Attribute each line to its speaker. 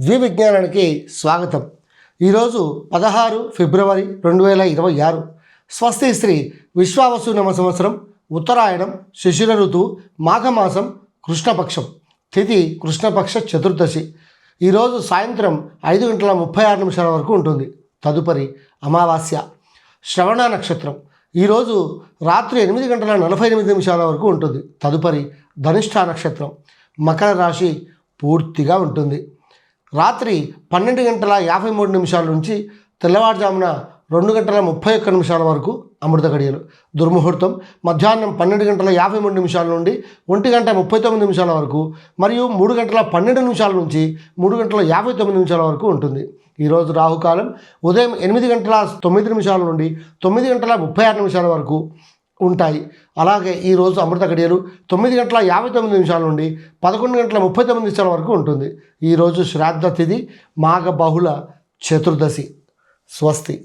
Speaker 1: ద్వివిజ్ఞానానికి స్వాగతం. ఈరోజు 16 ఫిబ్రవరి 2026. స్వస్తి శ్రీ విశ్వావసునామ సంవత్సరం, ఉత్తరాయణం, శిశిర ఋతువు, మాఘమాసం, కృష్ణపక్షం, తిథి కృష్ణపక్ష చతుర్దశి. ఈరోజు సాయంత్రం 5:36 వరకు ఉంటుంది. తదుపరి అమావాస్య. శ్రవణ నక్షత్రం ఈరోజు రాత్రి 8:48 వరకు ఉంటుంది. తదుపరి ధనిష్ఠా నక్షత్రం. మకర రాశి పూర్తిగా ఉంటుంది. రాత్రి 12:53 నుంచి తెల్లవారుజామున 2:31 వరకు అమృత గడియలు. దుర్ముహూర్తం మధ్యాహ్నం 12:53 నుండి 1:39 వరకు మరియు 3:12 నుంచి 3:59 వరకు ఉంటుంది. ఈరోజు రాహుకాలం ఉదయం 8:09 నుండి 9:36 వరకు ఉంటాయి. అలాగే ఈరోజు అమృత గడియలు 9:59 నుండి 11:39 వరకు ఉంటుంది. ఈరోజు శ్రాద్ధ తిథి మాఘ బహుళ చతుర్దశి. స్వస్తి.